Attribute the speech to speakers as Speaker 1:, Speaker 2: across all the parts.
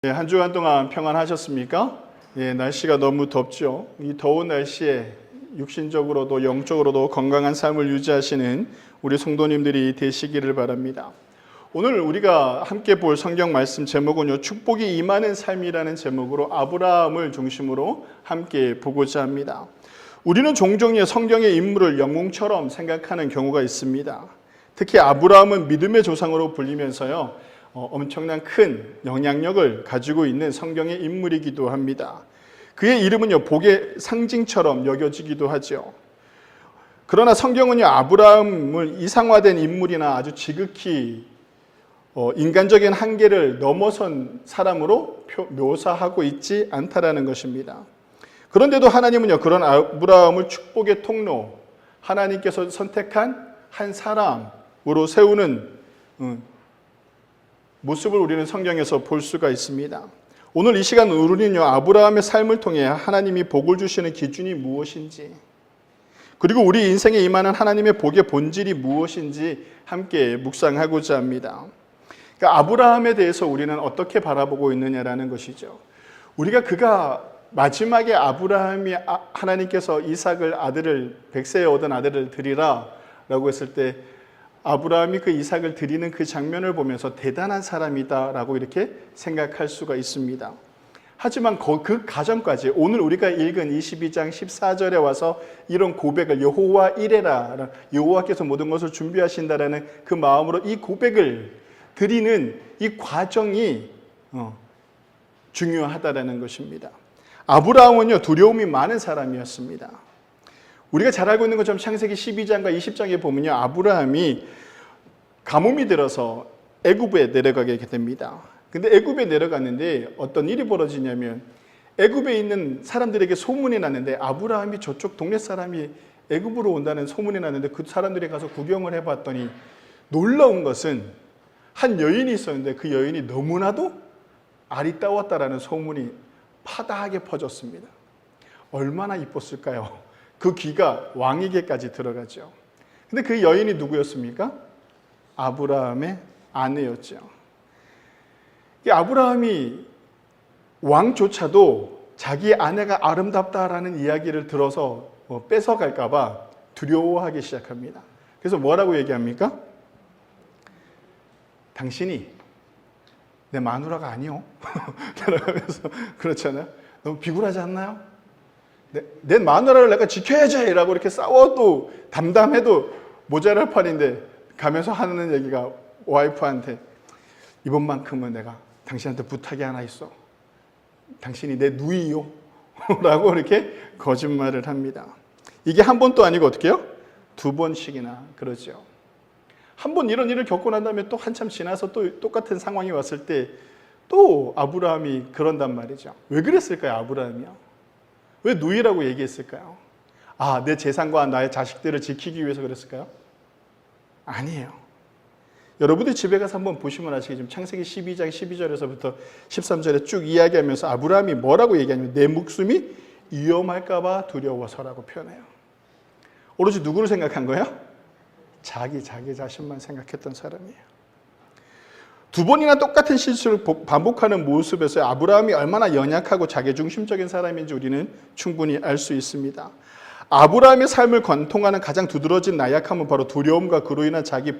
Speaker 1: 네, 한 주간 동안 평안하셨습니까? 날씨가 너무 덥죠. 이 더운 날씨에 육신적으로도 영적으로도 건강한 삶을 유지하시는 우리 성도님들이 되시기를 바랍니다. 오늘 우리가 함께 볼 성경 말씀 제목은요, 축복이 임하는 삶이라는 제목으로 아브라함을 중심으로 함께 보고자 합니다. 우리는 종종 성경의 인물을 영웅처럼 생각하는 경우가 있습니다. 특히 아브라함은 믿음의 조상으로 불리면서요, 엄청난 큰 영향력을 가지고 있는 성경의 인물이기도 합니다. 그의 이름은요, 복의 상징처럼 여겨지기도 하죠. 그러나 성경은요, 아브라함을 이상화된 인물이나 아주 지극히 인간적인 한계를 넘어선 사람으로 묘사하고 있지 않다라는 것입니다. 그런데도 하나님은요, 그런 아브라함을 축복의 통로, 하나님께서 선택한 한 사람으로 세우는 모습을 우리는 성경에서 볼 수가 있습니다. 오늘 이 시간 우리는요, 아브라함의 삶을 통해 하나님이 복을 주시는 기준이 무엇인지, 그리고 우리 인생에 임하는 하나님의 복의 본질이 무엇인지 함께 묵상하고자 합니다. 그러니까 아브라함에 대해서 우리는 어떻게 바라보고 있느냐라는 것이죠. 그가 마지막에 아브라함이 하나님께서 이삭을 아들을 100세에 얻은 아들을 드리라 라고 했을 때 아브라함이 그 이삭을 드리는 그 장면을 보면서 대단한 사람이다라고 이렇게 생각할 수가 있습니다. 하지만 그 가정까지 오늘 우리가 읽은 22장 14절에 와서 이런 고백을 여호와 이레라, 여호와께서 모든 것을 준비하신다라는 그 마음으로 이 고백을 드리는 이 과정이 중요하다라는 것입니다. 아브라함은요, 두려움이 많은 사람이었습니다. 우리가 잘 알고 있는 것처럼 창세기 12장과 20장에 보면요, 아브라함이 가뭄이 들어서 애굽에 내려가게 됩니다. 근데 애굽에 내려갔는데 어떤 일이 벌어지냐면 애굽에 있는 사람들에게 소문이 났는데 아브라함이 저쪽 동네 사람이 애굽으로 온다는 소문이 났는데 그 사람들이 가서 구경을 해봤더니 놀라운 것은 한 여인이 있었는데 그 여인이 너무나도 아리따웠다라는 소문이 파다하게 퍼졌습니다. 얼마나 이뻤을까요? 그 귀가 왕에게까지 들어가죠. 근데 그 여인이 누구였습니까? 아브라함의 아내였죠. 아브라함이 왕조차도 자기 아내가 아름답다라는 이야기를 들어서 뺏어갈까 봐 두려워하기 시작합니다. 그래서 뭐라고 얘기합니까? 당신이 내 마누라가 아니요. 그러면서 그렇잖아요. 너무 비굴하지 않나요? 내 마누라를 내가 지켜야지 라고 이렇게 싸워도 담담해도 모자랄 판인데 가면서 하는 얘기가 와이프한테 이번만큼은 내가 당신한테 부탁이 하나 있어. 당신이 내 누이요. 라고 이렇게 거짓말을 합니다. 이게 한 번도 아니고 어떻게 해요? 두 번씩이나 그러죠. 한 번 이런 일을 겪고 난 다음에 또 한참 지나서 또 똑같은 상황이 왔을 때 또 아브라함이 그런단 말이죠. 왜 그랬을까요, 아브라함이요? 왜 누이라고 얘기했을까요? 내 재산과 나의 자식들을 지키기 위해서 그랬을까요? 아니에요. 여러분들 집에 가서 한번 보시면 아시겠지만 창세기 12장 12절에서부터 13절에 쭉 이야기하면서 아브라함이 뭐라고 얘기하냐면 내 목숨이 위험할까 봐 두려워서라고 표현해요. 오로지 누구를 생각한 거예요? 자기 자신만 생각했던 사람이에요. 두 번이나 똑같은 실수를 반복하는 모습에서 아브라함이 얼마나 연약하고 자기중심적인 사람인지 우리는 충분히 알 수 있습니다. 아브라함의 삶을 관통하는 가장 두드러진 나약함은 바로 두려움과 그로 인한 자기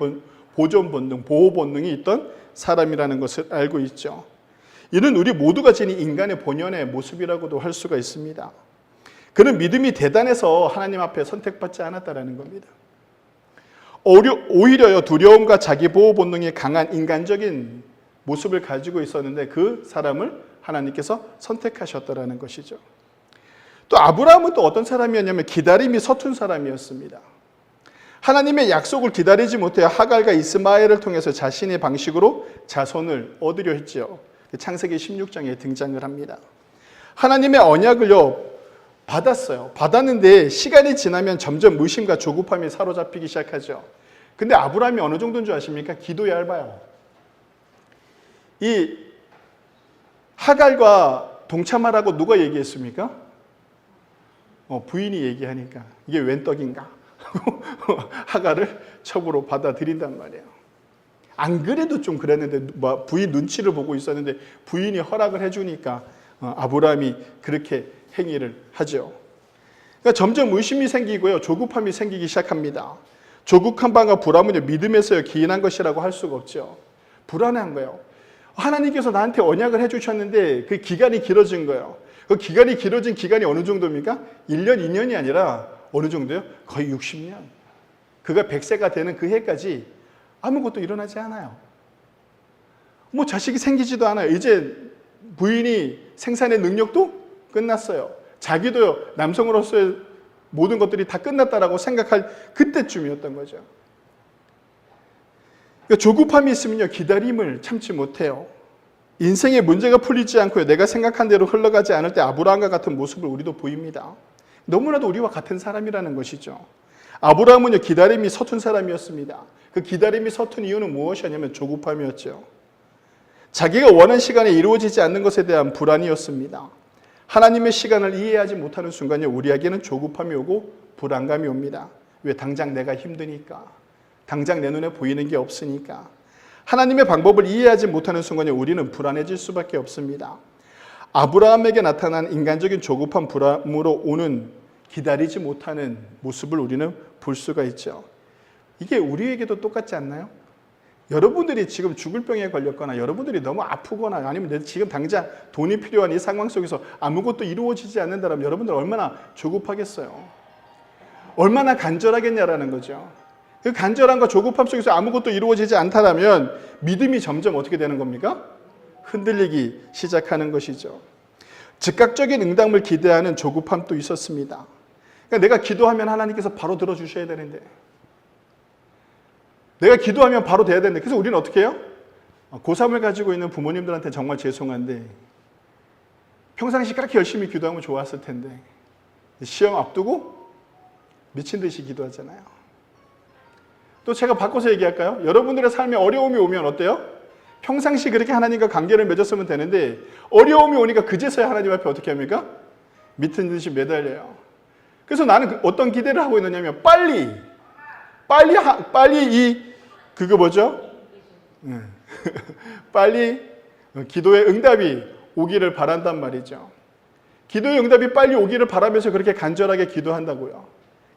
Speaker 1: 보존 본능, 보호 본능이 있던 사람이라는 것을 알고 있죠. 이는 우리 모두가 지닌 인간의 본연의 모습이라고도 할 수가 있습니다. 그는 믿음이 대단해서 하나님 앞에 선택받지 않았다라는 겁니다. 오히려 두려움과 자기 보호 본능이 강한 인간적인 모습을 가지고 있었는데 그 사람을 하나님께서 선택하셨다라는 것이죠. 또 아브라함은 또 어떤 사람이었냐면 기다림이 서툰 사람이었습니다. 하나님의 약속을 기다리지 못해 하갈과 이스마엘을 통해서 자신의 방식으로 자손을 얻으려 했죠. 창세기 16장에 등장을 합니다. 하나님의 언약을요 받았어요. 받았는데 시간이 지나면 점점 의심과 조급함이 사로잡히기 시작하죠. 근데 아브라함이 어느 정도인 줄 아십니까? 기도 얇아요. 이 하갈과 동참하라고 누가 얘기했습니까? 부인이 얘기하니까 이게 웬 떡인가? 하갈을 첩으로 받아들인단 말이에요. 안 그래도 좀 그랬는데 부인 눈치를 보고 있었는데 부인이 허락을 해주니까 아브라함이 그렇게 행위를 하죠. 그러니까 점점 의심이 생기고요. 조급함이 생기기 시작합니다. 조급한 바가 불안은 믿음에서 기인한 것이라고 할 수가 없죠. 불안한 거예요. 하나님께서 나한테 언약을 해주셨는데 그 기간이 길어진 거예요. 그 기간이 길어진 기간이 어느 정도입니까? 1년, 2년이 아니라 어느 정도요? 거의 60년. 그가 100세가 되는 그 해까지 아무것도 일어나지 않아요. 뭐 자식이 생기지도 않아요. 이제 부인이 생산의 능력도 끝났어요. 자기도요, 남성으로서의 모든 것들이 다 끝났다라고 생각할 그때쯤이었던 거죠. 그러니까 조급함이 있으면요, 기다림을 참지 못해요. 인생의 문제가 풀리지 않고요, 내가 생각한 대로 흘러가지 않을 때 아브라함과 같은 모습을 우리도 보입니다. 너무나도 우리와 같은 사람이라는 것이죠. 아브라함은요, 기다림이 서툰 사람이었습니다. 그 기다림이 서툰 이유는 무엇이었냐면 조급함이었죠. 자기가 원하는 시간에 이루어지지 않는 것에 대한 불안이었습니다. 하나님의 시간을 이해하지 못하는 순간에 우리에게는 조급함이 오고 불안감이 옵니다. 왜? 당장 내가 힘드니까. 당장 내 눈에 보이는 게 없으니까. 하나님의 방법을 이해하지 못하는 순간에 우리는 불안해질 수밖에 없습니다. 아브라함에게 나타난 인간적인 조급한 불안으로 오는 기다리지 못하는 모습을 우리는 볼 수가 있죠. 이게 우리에게도 똑같지 않나요? 여러분들이 지금 죽을 병에 걸렸거나 여러분들이 너무 아프거나 아니면 지금 당장 돈이 필요한 이 상황 속에서 아무것도 이루어지지 않는다면 여러분들 얼마나 조급하겠어요? 얼마나 간절하겠냐라는 거죠. 그 간절함과 조급함 속에서 아무것도 이루어지지 않다면 믿음이 점점 어떻게 되는 겁니까? 흔들리기 시작하는 것이죠. 즉각적인 응답을 기대하는 조급함도 있었습니다. 그러니까 내가 기도하면 하나님께서 바로 들어주셔야 되는데, 내가 기도하면 바로 돼야 되는데, 그래서 우리는 어떻게 해요? 고3을 가지고 있는 부모님들한테 정말 죄송한데 평상시 그렇게 열심히 기도하면 좋았을 텐데 시험 앞두고 미친 듯이 기도하잖아요. 또 제가 바꿔서 얘기할까요? 여러분들의 삶에 어려움이 오면 어때요? 평상시 그렇게 하나님과 관계를 맺었으면 되는데 어려움이 오니까 그제서야 하나님 앞에 어떻게 합니까? 미친 듯이 매달려요. 그래서 나는 어떤 기대를 하고 있느냐면 빨리 그거 뭐죠? 빨리 기도의 응답이 오기를 바란단 말이죠. 기도의 응답이 빨리 오기를 바라면서 그렇게 간절하게 기도한다고요.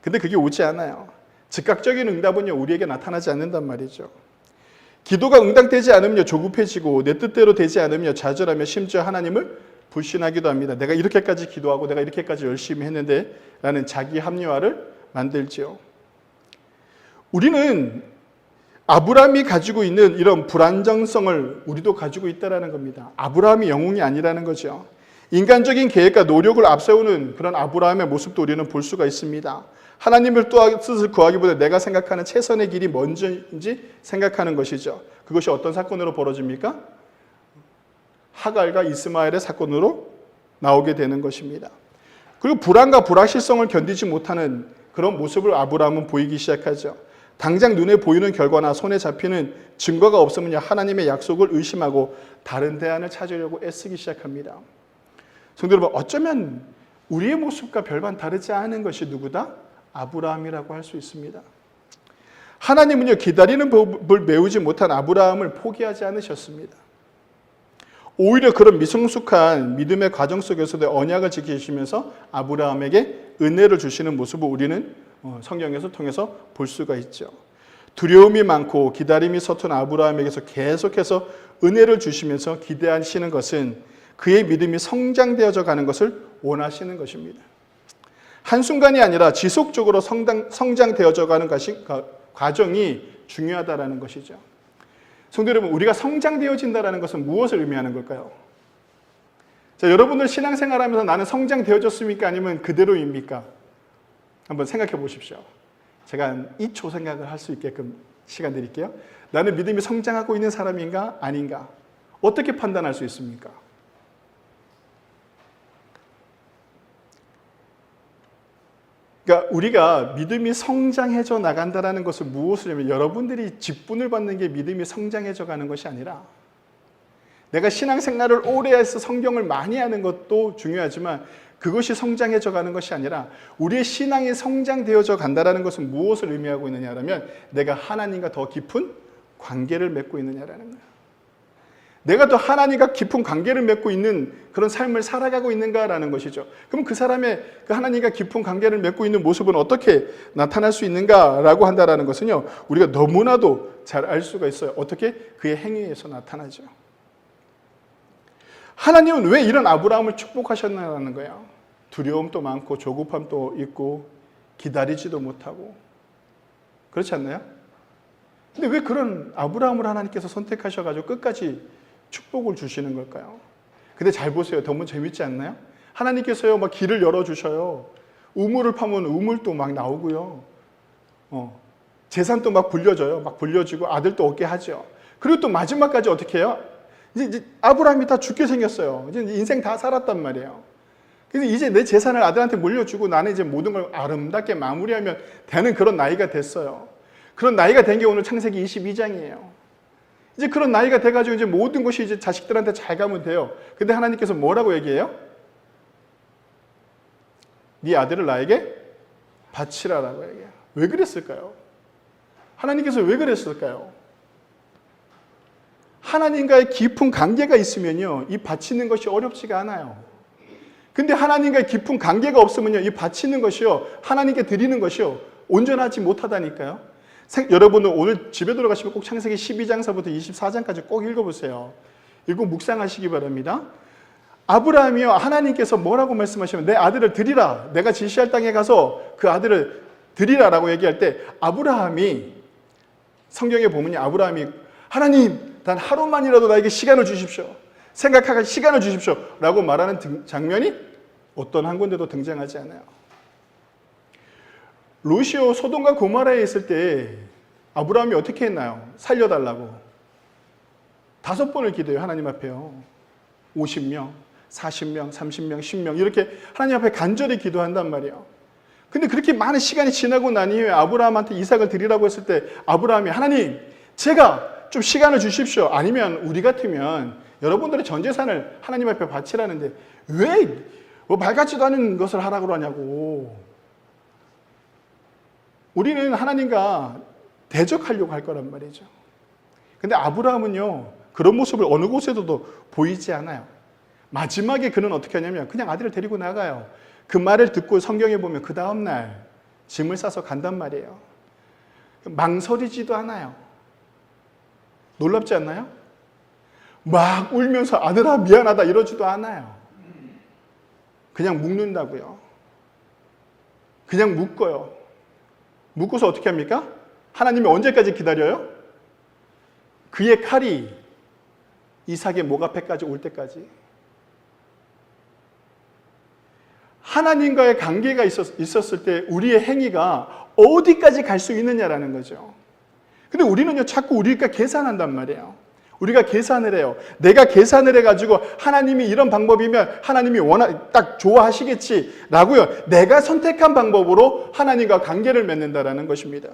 Speaker 1: 근데 그게 오지 않아요. 즉각적인 응답은요, 우리에게 나타나지 않는단 말이죠. 기도가 응답되지 않으면 조급해지고 내 뜻대로 되지 않으면 좌절하며 심지어 하나님을 불신하기도 합니다. 내가 이렇게까지 기도하고 내가 이렇게까지 열심히 했는데 라는 자기 합리화를 만들지요. 우리는 아브라함이 가지고 있는 이런 불안정성을 우리도 가지고 있다는 겁니다. 아브라함이 영웅이 아니라는 거죠. 인간적인 계획과 노력을 앞세우는 그런 아브라함의 모습도 우리는 볼 수가 있습니다. 하나님을 뜻을 구하기보다 내가 생각하는 최선의 길이 먼저인지 생각하는 것이죠. 그것이 어떤 사건으로 벌어집니까? 하갈과 이스마엘의 사건으로 나오게 되는 것입니다. 그리고 불안과 불확실성을 견디지 못하는 그런 모습을 아브라함은 보이기 시작하죠. 당장 눈에 보이는 결과나 손에 잡히는 증거가 없으면 하나님의 약속을 의심하고 다른 대안을 찾으려고 애쓰기 시작합니다. 성도 여러분, 어쩌면 우리의 모습과 별반 다르지 않은 것이 누구다? 아브라함이라고 할 수 있습니다. 하나님은요, 기다리는 법을 배우지 못한 아브라함을 포기하지 않으셨습니다. 오히려 그런 미성숙한 믿음의 과정 속에서도 언약을 지키시면서 아브라함에게 은혜를 주시는 모습을 우리는 성경에서 통해서 볼 수가 있죠. 두려움이 많고 기다림이 서툰 아브라함에게서 계속해서 은혜를 주시면서 기대하시는 것은 그의 믿음이 성장되어져 가는 것을 원하시는 것입니다. 한순간이 아니라 지속적으로 성장되어져 가는 과정이 중요하다는 것이죠. 성도 여러분, 우리가 성장되어진다는 것은 무엇을 의미하는 걸까요? 자, 여러분들 신앙생활하면서 나는 성장되어졌습니까? 아니면 그대로입니까? 한번 생각해 보십시오. 제가 한 2초 생각을 할 수 있게끔 시간 드릴게요. 나는 믿음이 성장하고 있는 사람인가? 아닌가? 어떻게 판단할 수 있습니까? 그러니까 우리가 믿음이 성장해져 나간다는 것은 무엇이냐면 여러분들이 직분을 받는 게 믿음이 성장해져 가는 것이 아니라 내가 신앙생활을 오래 해서 성경을 많이 하는 것도 중요하지만 그것이 성장해져 가는 것이 아니라 우리의 신앙이 성장되어져 간다는 것은 무엇을 의미하고 있느냐면 내가 하나님과 더 깊은 관계를 맺고 있느냐라는 거예요. 내가 또 하나님과 깊은 관계를 맺고 있는 그런 삶을 살아가고 있는가라는 것이죠. 그럼 그 사람의 그 하나님과 깊은 관계를 맺고 있는 모습은 어떻게 나타날 수 있는가라고 한다라는 것은요, 우리가 너무나도 잘 알 수가 있어요. 어떻게? 그의 행위에서 나타나죠. 하나님은 왜 이런 아브라함을 축복하셨나라는 거예요. 두려움도 많고 조급함도 있고 기다리지도 못하고 그렇지 않나요? 근데 왜 그런 아브라함을 하나님께서 선택하셔가지고 끝까지 축복을 주시는 걸까요? 근데 잘 보세요. 너무 재밌지 않나요? 하나님께서요, 막 길을 열어주셔요. 우물을 파면 우물도 막 나오고요. 재산도 막 불려져요. 막 불려지고 아들도 얻게 하죠. 그리고 또 마지막까지 어떻게 해요? 이제 아브라함이 다 죽게 생겼어요. 이제 인생 다 살았단 말이에요. 그래서 이제 내 재산을 아들한테 물려주고 나는 이제 모든 걸 아름답게 마무리하면 되는 그런 나이가 됐어요. 그런 나이가 된 게 오늘 창세기 22장이에요. 이제 그런 나이가 돼가지고 이제 모든 것이 이제 자식들한테 잘 가면 돼요. 근데 하나님께서 뭐라고 얘기해요? 네 아들을 나에게 바치라라고 얘기해요. 왜 그랬을까요? 하나님께서 왜 그랬을까요? 하나님과의 깊은 관계가 있으면요, 이 바치는 것이 어렵지가 않아요. 근데 하나님과의 깊은 관계가 없으면요, 이 바치는 것이요, 하나님께 드리는 것이요, 온전하지 못하다니까요. 여러분은 오늘 집에 들어가시면 꼭 창세기 12장서부터 24장까지 꼭 읽어보세요. 읽고 묵상하시기 바랍니다. 아브라함이요, 하나님께서 뭐라고 말씀하시면 내 아들을 드리라. 내가 지시할 땅에 가서 그 아들을 드리라라고 얘기할 때 아브라함이 성경에 보면요, 아브라함이 하나님 단 하루만이라도 나에게 시간을 주십시오. 생각할 시간을 주십시오. 라고 말하는 장면이 어떤 한 군데도 등장하지 않아요. 롯이요, 소돔과 고모라에 있을 때 아브라함이 어떻게 했나요? 살려달라고 5번을 기도해요. 하나님 앞에요. 50명, 40명, 30명, 10명 이렇게 하나님 앞에 간절히 기도한단 말이에요. 근데 그렇게 많은 시간이 지나고 난 이후에 아브라함한테 이삭을 드리라고 했을 때 아브라함이 하나님 제가 좀 시간을 주십시오. 아니면 우리 같으면 여러분들의 전 재산을 하나님 앞에 바치라는데 왜 말 같지도 않은 것을 하라고 하냐고. 우리는 하나님과 대적하려고 할 거란 말이죠. 근데 아브라함은요, 그런 모습을 어느 곳에서도 보이지 않아요. 마지막에 그는 어떻게 하냐면 그냥 아들을 데리고 나가요. 그 말을 듣고 성경에 보면 그 다음날 짐을 싸서 간단 말이에요. 망설이지도 않아요. 놀랍지 않나요? 막 울면서 아들아 미안하다 이러지도 않아요. 그냥 묵는다고요. 그냥 묶어요. 묶어서 어떻게 합니까? 하나님이 언제까지 기다려요? 그의 칼이 이삭의 목 앞에까지 올 때까지. 하나님과의 관계가 있었을 때 우리의 행위가 어디까지 갈 수 있느냐라는 거죠. 근데 우리는요, 자꾸 우리가 계산한단 말이에요. 우리가 계산을 해요. 내가 계산을 해가지고 하나님이 이런 방법이면 하나님이 딱 좋아하시겠지라고요. 내가 선택한 방법으로 하나님과 관계를 맺는다라는 것입니다.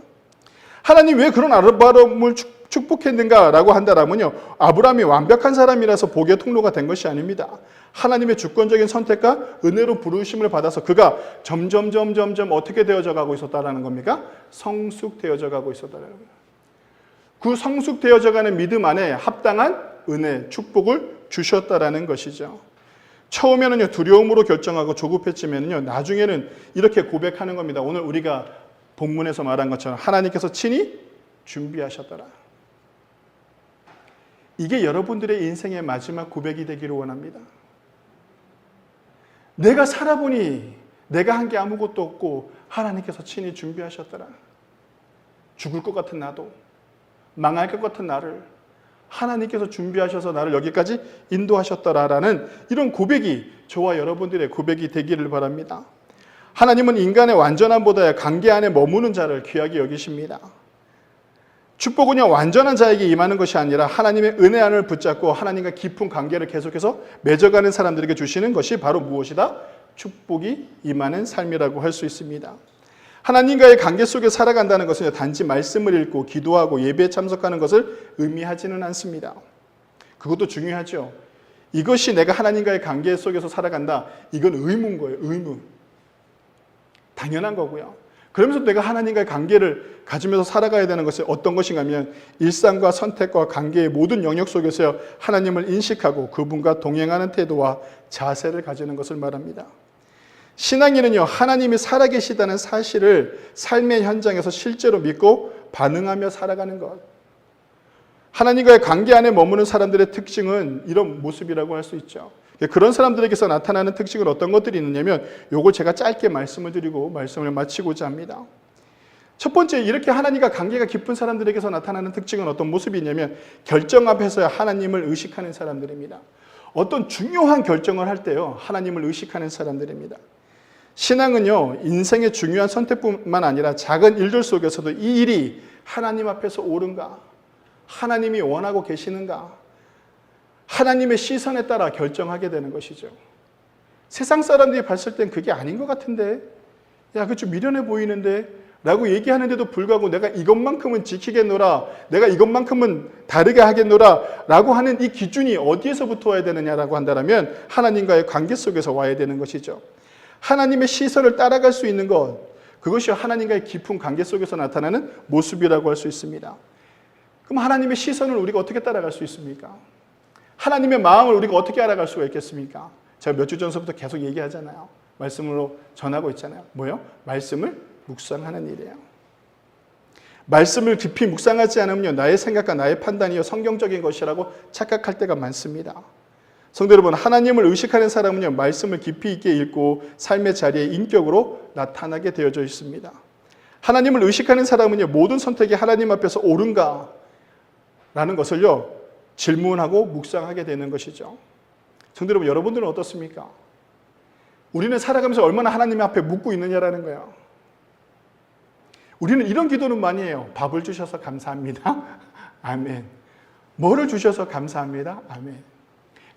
Speaker 1: 하나님 왜 그런 아브라함을 축복했는가라고 한다면요, 아브라함이 완벽한 사람이라서 복의 통로가 된 것이 아닙니다. 하나님의 주권적인 선택과 은혜로 부르심을 받아서 그가 점점 어떻게 되어져 가고 있었다라는 겁니까? 성숙되어져 가고 있었다라는 겁니다. 그 성숙되어져 가는 믿음 안에 합당한 은혜, 축복을 주셨다라는 것이죠. 처음에는요, 두려움으로 결정하고 조급했지만요, 나중에는 이렇게 고백하는 겁니다. 오늘 우리가 본문에서 말한 것처럼 하나님께서 친히 준비하셨더라. 이게 여러분들의 인생의 마지막 고백이 되기를 원합니다. 내가 살아보니 내가 한 게 아무것도 없고 하나님께서 친히 준비하셨더라. 죽을 것 같은 나도, 망할 것 같은 나를 하나님께서 준비하셔서 나를 여기까지 인도하셨더라라는 이런 고백이 저와 여러분들의 고백이 되기를 바랍니다. 하나님은 인간의 완전함보다 관계 안에 머무는 자를 귀하게 여기십니다. 축복은요, 완전한 자에게 임하는 것이 아니라 하나님의 은혜 안을 붙잡고 하나님과 깊은 관계를 계속해서 맺어가는 사람들에게 주시는 것이 바로 무엇이다? 축복이 임하는 삶이라고 할 수 있습니다. 하나님과의 관계 속에 살아간다는 것은 단지 말씀을 읽고 기도하고 예배에 참석하는 것을 의미하지는 않습니다. 그것도 중요하죠. 이것이 내가 하나님과의 관계 속에서 살아간다. 이건 의무인 거예요. 의무. 당연한 거고요. 그러면서 내가 하나님과의 관계를 가지면서 살아가야 되는 것이 어떤 것인가 하면 일상과 선택과 관계의 모든 영역 속에서 하나님을 인식하고 그분과 동행하는 태도와 자세를 가지는 것을 말합니다. 신앙인은요, 하나님이 살아계시다는 사실을 삶의 현장에서 실제로 믿고 반응하며 살아가는 것. 하나님과의 관계 안에 머무는 사람들의 특징은 이런 모습이라고 할 수 있죠. 그런 사람들에게서 나타나는 특징은 어떤 것들이 있느냐면 요걸 제가 짧게 말씀을 드리고 말씀을 마치고자 합니다. 첫 번째, 이렇게 하나님과 관계가 깊은 사람들에게서 나타나는 특징은 어떤 모습이 있냐면 결정 앞에서 하나님을 의식하는 사람들입니다. 어떤 중요한 결정을 할 때요, 하나님을 의식하는 사람들입니다. 신앙은요, 인생의 중요한 선택뿐만 아니라 작은 일들 속에서도 이 일이 하나님 앞에서 옳은가, 하나님이 원하고 계시는가, 하나님의 시선에 따라 결정하게 되는 것이죠. 세상 사람들이 봤을 땐 그게 아닌 것 같은데, 야, 그거 좀 미련해 보이는데 라고 얘기하는데도 불구하고 내가 이것만큼은 지키겠노라, 내가 이것만큼은 다르게 하겠노라 라고 하는 이 기준이 어디에서부터 와야 되느냐라고 한다면 하나님과의 관계 속에서 와야 되는 것이죠. 하나님의 시선을 따라갈 수 있는 것, 그것이 하나님과의 깊은 관계 속에서 나타나는 모습이라고 할 수 있습니다. 그럼 하나님의 시선을 우리가 어떻게 따라갈 수 있습니까? 하나님의 마음을 우리가 어떻게 알아갈 수가 있겠습니까? 제가 몇 주 전서부터 계속 얘기하잖아요. 말씀으로 전하고 있잖아요. 뭐요? 말씀을 묵상하는 일이에요. 말씀을 깊이 묵상하지 않으면 나의 생각과 나의 판단이요 성경적인 것이라고 착각할 때가 많습니다. 성도 여러분, 하나님을 의식하는 사람은요, 말씀을 깊이 있게 읽고 삶의 자리에 인격으로 나타나게 되어져 있습니다. 하나님을 의식하는 사람은요, 모든 선택이 하나님 앞에서 옳은가 라는 것을요, 질문하고 묵상하게 되는 것이죠. 성도 여러분, 여러분들은 어떻습니까? 우리는 살아가면서 얼마나 하나님 앞에 묵고 있느냐라는 거예요. 우리는 이런 기도는 많이 해요. 밥을 주셔서 감사합니다. 아멘. 뭐를 주셔서 감사합니다. 아멘.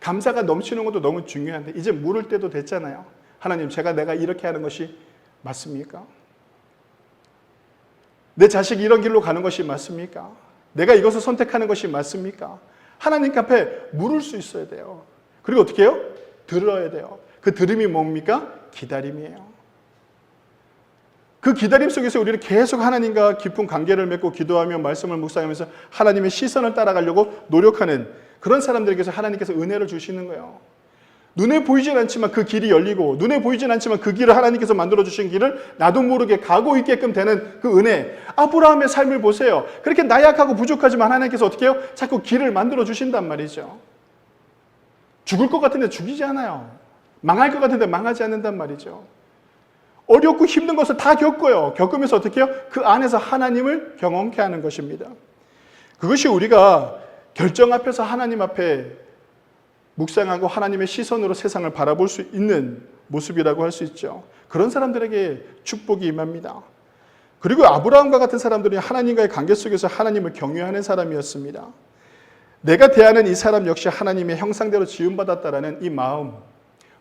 Speaker 1: 감사가 넘치는 것도 너무 중요한데 이제 물을 때도 됐잖아요. 하나님, 내가 이렇게 하는 것이 맞습니까? 내 자식이 이런 길로 가는 것이 맞습니까? 내가 이것을 선택하는 것이 맞습니까? 하나님 앞에 물을 수 있어야 돼요. 그리고 어떻게 해요? 들어야 돼요. 그 들음이 뭡니까? 기다림이에요. 그 기다림 속에서 우리는 계속 하나님과 깊은 관계를 맺고 기도하며 말씀을 묵상하면서 하나님의 시선을 따라가려고 노력하는 그런 사람들에게서 하나님께서 은혜를 주시는 거예요. 눈에 보이진 않지만 그 길이 열리고 눈에 보이진 않지만 그 길을 하나님께서 만들어주신 길을 나도 모르게 가고 있게끔 되는 그 은혜. 아브라함의 삶을 보세요. 그렇게 나약하고 부족하지만 하나님께서 어떻게 해요? 자꾸 길을 만들어주신단 말이죠. 죽을 것 같은데 죽이지 않아요. 망할 것 같은데 망하지 않는단 말이죠. 어렵고 힘든 것을 다 겪어요. 겪으면서 어떻게 해요? 그 안에서 하나님을 경험케 하는 것입니다. 그것이 우리가 결정 앞에서 하나님 앞에 묵상하고 하나님의 시선으로 세상을 바라볼 수 있는 모습이라고 할 수 있죠. 그런 사람들에게 축복이 임합니다. 그리고 아브라함과 같은 사람들이 하나님과의 관계 속에서 하나님을 경외하는 사람이었습니다. 내가 대하는 이 사람 역시 하나님의 형상대로 지음받았다라는 이 마음,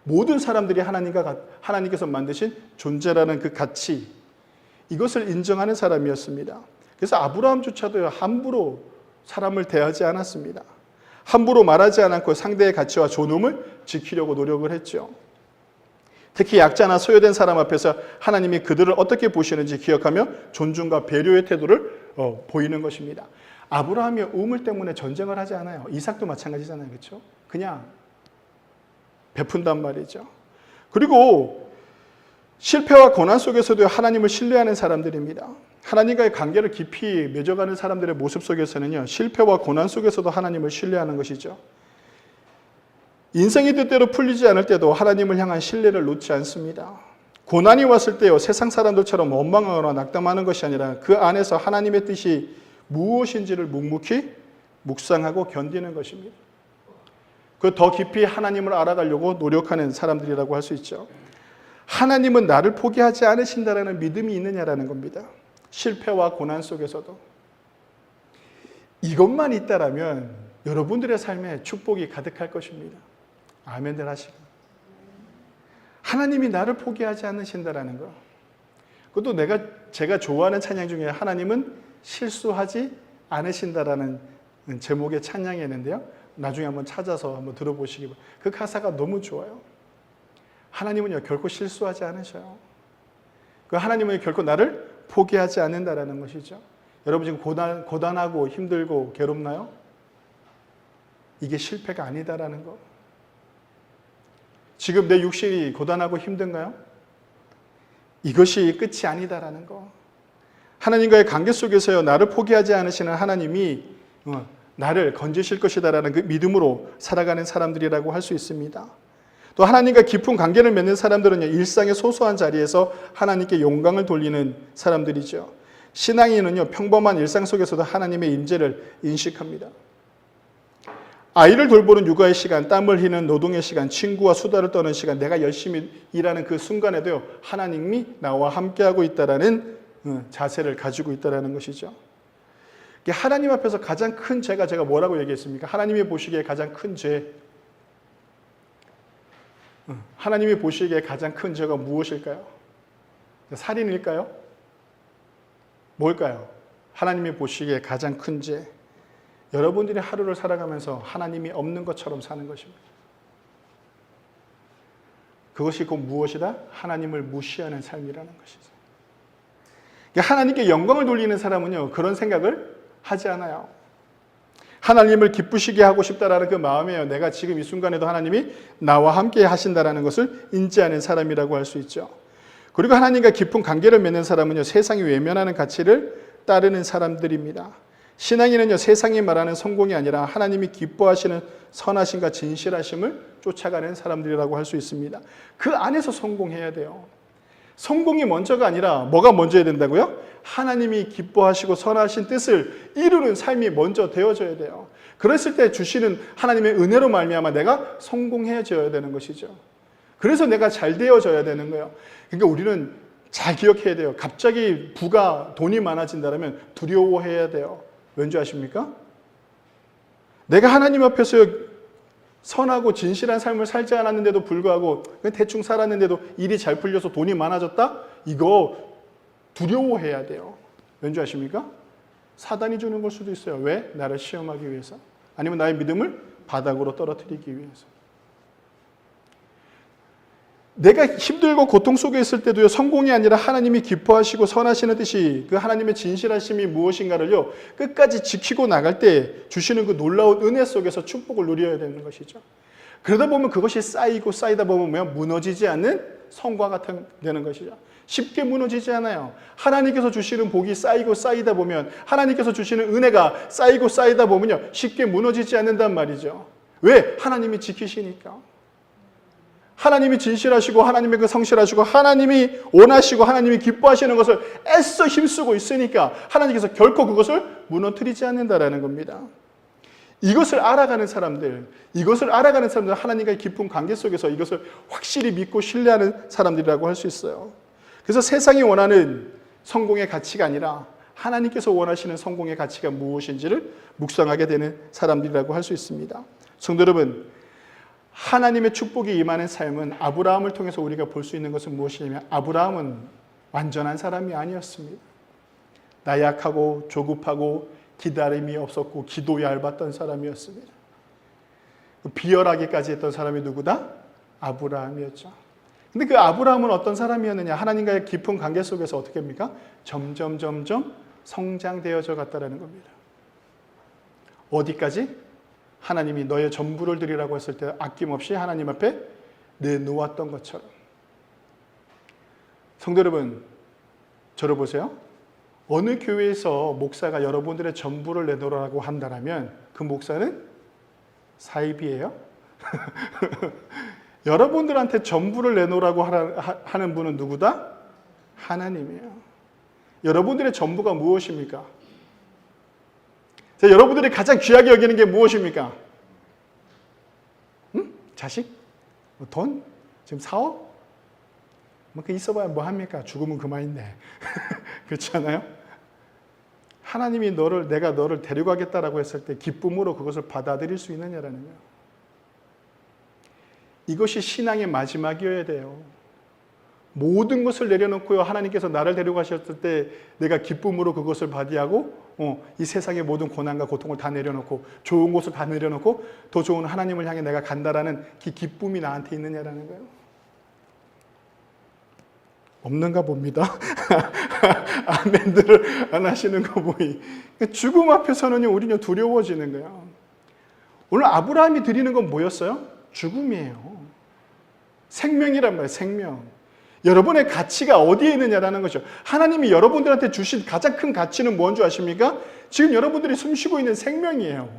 Speaker 1: 모든 사람들이 하나님께서 만드신 존재라는 그 가치, 이것을 인정하는 사람이었습니다. 그래서 아브라함조차도 함부로 사람을 대하지 않았습니다. 함부로 말하지 않고 상대의 가치와 존엄을 지키려고 노력을 했죠. 특히 약자나 소외된 사람 앞에서 하나님이 그들을 어떻게 보시는지 기억하며 존중과 배려의 태도를 보이는 것입니다. 아브라함이 우물 때문에 전쟁을 하지 않아요. 이삭도 마찬가지잖아요. 그렇죠? 그냥 베푼단 말이죠. 그리고 실패와 고난 속에서도 하나님을 신뢰하는 사람들입니다. 하나님과의 관계를 깊이 맺어가는 사람들의 모습 속에서는요, 실패와 고난 속에서도 하나님을 신뢰하는 것이죠. 인생이 뜻대로 풀리지 않을 때도 하나님을 향한 신뢰를 놓지 않습니다. 고난이 왔을 때요, 세상 사람들처럼 원망하거나 낙담하는 것이 아니라 그 안에서 하나님의 뜻이 무엇인지를 묵묵히 묵상하고 견디는 것입니다. 그 더 깊이 하나님을 알아가려고 노력하는 사람들이라고 할 수 있죠. 하나님은 나를 포기하지 않으신다라는 믿음이 있느냐라는 겁니다. 실패와 고난 속에서도. 이것만 있다라면 여러분들의 삶에 축복이 가득할 것입니다. 아멘들 하시고. 하나님이 나를 포기하지 않으신다라는 거. 그것도 제가 좋아하는 찬양 중에 하나님은 실수하지 않으신다라는 제목의 찬양이 있는데요. 나중에 한번 찾아서 한번 들어보시기 바랍니다. 그 가사가 너무 좋아요. 하나님은요, 결코 실수하지 않으셔요. 그 하나님은 결코 나를 포기하지 않는다라는 것이죠. 여러분 지금 고단하고 힘들고 괴롭나요? 이게 실패가 아니다라는 거. 지금 내 육신이 고단하고 힘든가요? 이것이 끝이 아니다라는 거. 하나님과의 관계 속에서요, 나를 포기하지 않으시는 하나님이 나를 건지실 것이다라는 그 믿음으로 살아가는 사람들이라고 할 수 있습니다. 또 하나님과 깊은 관계를 맺는 사람들은요, 일상의 소소한 자리에서 하나님께 영광을 돌리는 사람들이죠. 신앙인은요, 평범한 일상 속에서도 하나님의 임재를 인식합니다. 아이를 돌보는 육아의 시간, 땀을 흘리는 노동의 시간, 친구와 수다를 떠는 시간, 내가 열심히 일하는 그 순간에도요, 하나님이 나와 함께하고 있다라는 자세를 가지고 있다라는 것이죠. 하나님 앞에서 가장 큰 죄가 제가 뭐라고 얘기했습니까? 하나님이 보시기에 가장 큰 죄. 하나님이 보시기에 가장 큰 죄가 무엇일까요? 살인일까요? 뭘까요? 하나님이 보시기에 가장 큰 죄. 여러분들이 하루를 살아가면서 하나님이 없는 것처럼 사는 것입니다. 그것이 곧 무엇이다? 하나님을 무시하는 삶이라는 것이죠. 하나님께 영광을 돌리는 사람은요, 그런 생각을 하지 않아요. 하나님을 기쁘시게 하고 싶다라는 그 마음에요, 내가 지금 이 순간에도 하나님이 나와 함께 하신다라는 것을 인지하는 사람이라고 할 수 있죠. 그리고 하나님과 깊은 관계를 맺는 사람은요, 세상이 외면하는 가치를 따르는 사람들입니다. 신앙인은요, 세상이 말하는 성공이 아니라 하나님이 기뻐하시는 선하심과 진실하심을 쫓아가는 사람들이라고 할 수 있습니다. 그 안에서 성공해야 돼요. 성공이 먼저가 아니라 뭐가 먼저야 된다고요? 하나님이 기뻐하시고 선하신 뜻을 이루는 삶이 먼저 되어져야 돼요. 그랬을 때 주시는 하나님의 은혜로 말미암아 내가 성공해져야 되는 것이죠. 그래서 내가 잘 되어져야 되는 거예요. 그러니까 우리는 잘 기억해야 돼요. 갑자기 부가 돈이 많아진다면 두려워해야 돼요. 왠지 아십니까? 내가 하나님 앞에서 선하고 진실한 삶을 살지 않았는데도 불구하고 대충 살았는데도 일이 잘 풀려서 돈이 많아졌다? 이거 두려워해야 돼요. 왠지 아십니까? 사단이 주는 걸 수도 있어요. 왜? 나를 시험하기 위해서. 아니면 나의 믿음을 바닥으로 떨어뜨리기 위해서. 내가 힘들고 고통 속에 있을 때도요, 성공이 아니라 하나님이 기뻐하시고 선하시는 뜻이 그 하나님의 진실하심이 무엇인가를요, 끝까지 지키고 나갈 때 주시는 그 놀라운 은혜 속에서 축복을 누려야 되는 것이죠. 그러다 보면 그것이 쌓이고 쌓이다 보면 무너지지 않는 성과가 되는 것이죠. 쉽게 무너지지 않아요. 하나님께서 주시는 복이 쌓이고 쌓이다 보면, 하나님께서 주시는 은혜가 쌓이고 쌓이다 보면요, 쉽게 무너지지 않는단 말이죠. 왜? 하나님이 지키시니까. 하나님이 진실하시고 하나님의 그 성실하시고 하나님이 원하시고 하나님이 기뻐하시는 것을 애써 힘쓰고 있으니까 하나님께서 결코 그것을 무너뜨리지 않는다라는 겁니다. 이것을 알아가는 사람들 하나님과의 깊은 관계 속에서 이것을 확실히 믿고 신뢰하는 사람들이라고 할 수 있어요. 그래서 세상이 원하는 성공의 가치가 아니라 하나님께서 원하시는 성공의 가치가 무엇인지를 묵상하게 되는 사람들이라고 할 수 있습니다. 성도 여러분, 하나님의 축복이 임하는 삶은 아브라함을 통해서 우리가 볼 수 있는 것은 무엇이냐면, 아브라함은 완전한 사람이 아니었습니다. 나약하고 조급하고 기다림이 없었고 기도 얇았던 사람이었습니다. 비열하기까지 했던 사람이 누구다? 아브라함이었죠. 근데 그 아브라함은 어떤 사람이었느냐? 하나님과의 깊은 관계 속에서 어떻게 합니까? 점점 성장되어져 갔다라는 겁니다. 어디까지? 하나님이 너의 전부를 드리라고 했을 때 아낌없이 하나님 앞에 내놓았던 것처럼. 성도 여러분, 저를 보세요. 어느 교회에서 목사가 여러분들의 전부를 내놓으라고 한다면 그 목사는 사입이에요? 여러분들한테 전부를 내놓으라고 하는 분은 누구다? 하나님이에요. 여러분들의 전부가 무엇입니까? 자, 여러분들이 가장 귀하게 여기는 게 무엇입니까? 응? 자식? 돈? 지금 사업? 그 있어봐야 뭐 합니까? 죽으면 그만인데. 그렇지 않아요? 하나님이 내가 너를 데려가겠다라고 했을 때 기쁨으로 그것을 받아들일 수 있느냐라는 거예요. 이것이 신앙의 마지막이어야 돼요. 모든 것을 내려놓고요, 하나님께서 나를 데려가셨을 때 내가 기쁨으로 그것을 받이하고 이 세상의 모든 고난과 고통을 다 내려놓고 좋은 곳을 다 내려놓고 더 좋은 하나님을 향해 내가 간다라는 그 기쁨이 나한테 있느냐라는 거예요. 없는가 봅니다. 아멘들을 안 하시는 거 보니. 죽음 앞에서는 우리는 두려워지는 거예요. 오늘 아브라함이 드리는 건 뭐였어요? 죽음이에요. 생명이란 말이에요. 생명. 여러분의 가치가 어디에 있느냐라는 거죠. 하나님이 여러분들한테 주신 가장 큰 가치는 뭔 줄 아십니까? 지금 여러분들이 숨쉬고 있는 생명이에요.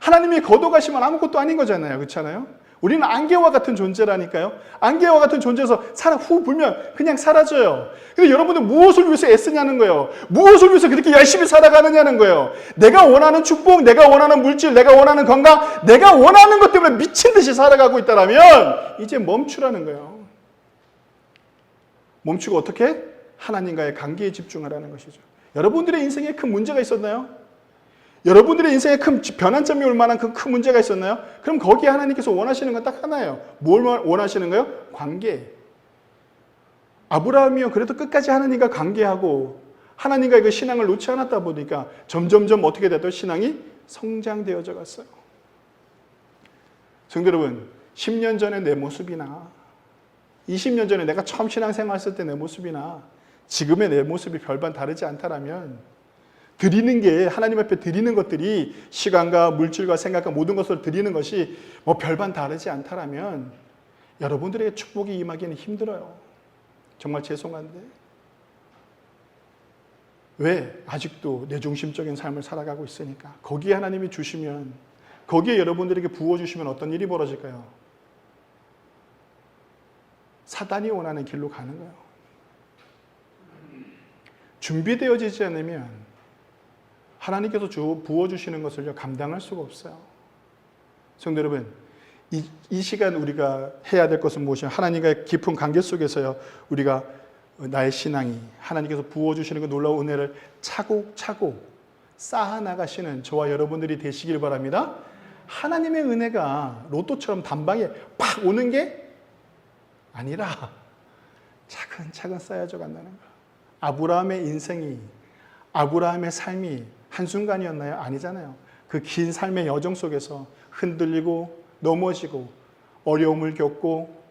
Speaker 1: 하나님이 거둬가시면 아무것도 아닌 거잖아요. 그렇잖아요? 우리는 안개와 같은 존재라니까요. 안개와 같은 존재에서 후 불면 그냥 사라져요. 근데 여러분들 무엇을 위해서 애쓰냐는 거예요. 무엇을 위해서 그렇게 열심히 살아가느냐는 거예요. 내가 원하는 축복, 내가 원하는 물질, 내가 원하는 건강, 내가 원하는 것 때문에 미친 듯이 살아가고 있다면 이제 멈추라는 거예요. 멈추고 어떻게? 하나님과의 관계에 집중하라는 것이죠. 여러분들의 인생에 큰 문제가 있었나요? 여러분들의 인생에 큰 변환점이 올 만한 그 큰 문제가 있었나요? 그럼 거기에 하나님께서 원하시는 건 딱 하나예요. 뭘 원하시는 거예요? 관계. 아브라함이요, 그래도 끝까지 하나님과 관계하고 하나님과의 그 신앙을 놓지 않았다 보니까 점점점 어떻게 되더 신앙이 성장되어져 갔어요. 성도 여러분, 10년 전에 내 모습이나 20년 전에 내가 처음 신앙생활 했을 때 내 모습이나 지금의 내 모습이 별반 다르지 않다라면 드리는 게 하나님 앞에 드리는 것들이 시간과 물질과 생각과 모든 것을 드리는 것이 뭐 별반 다르지 않다라면 여러분들에게 축복이 임하기는 힘들어요. 정말 죄송한데 왜? 아직도 내중심적인 삶을 살아가고 있으니까. 거기에 하나님이 주시면, 거기에 여러분들에게 부어주시면 어떤 일이 벌어질까요? 사단이 원하는 길로 가는 거예요. 준비되어지지 않으면 하나님께서 부어주시는 것을 감당할 수가 없어요. 성도 여러분, 이 시간 우리가 해야 될 것은 무엇이냐? 하나님과의 깊은 관계 속에서요, 우리가 나의 신앙이 하나님께서 부어주시는 그 놀라운 은혜를 차곡차곡 쌓아나가시는 저와 여러분들이 되시길 바랍니다. 하나님의 은혜가 로또처럼 단방에 팍 오는 게 아니라 차근차근 쌓여져 간다는 거예요. 아브라함의 인생이, 아브라함의 삶이 한순간이었나요? 아니잖아요. 그 긴 삶의 여정 속에서 흔들리고 넘어지고 어려움을 겪고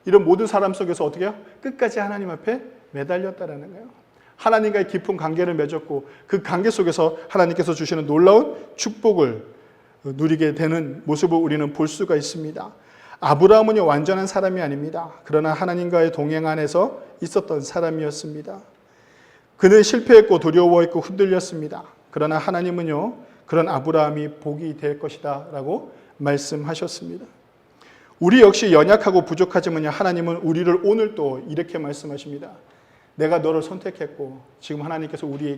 Speaker 1: 이런 모든 사람 속에서 어떻게 해요? 끝까지 하나님 앞에 매달렸다라는 거예요. 하나님과의 깊은 관계를 맺었고 그 관계 속에서 하나님께서 주시는 놀라운 축복을 누리게 되는 모습을 우리는 볼 수가 있습니다. 아브라함은 완전한 사람이 아닙니다. 그러나 하나님과의 동행 안에서 있었던 사람이었습니다. 그는 실패했고 두려워했고 흔들렸습니다. 그러나 하나님은요, 그런 아브라함이 복이 될 것이다 라고 말씀하셨습니다. 우리 역시 연약하고 부족하지만요, 하나님은 우리를 오늘 또 이렇게 말씀하십니다. 내가 너를 선택했고 지금 하나님께서 우리에게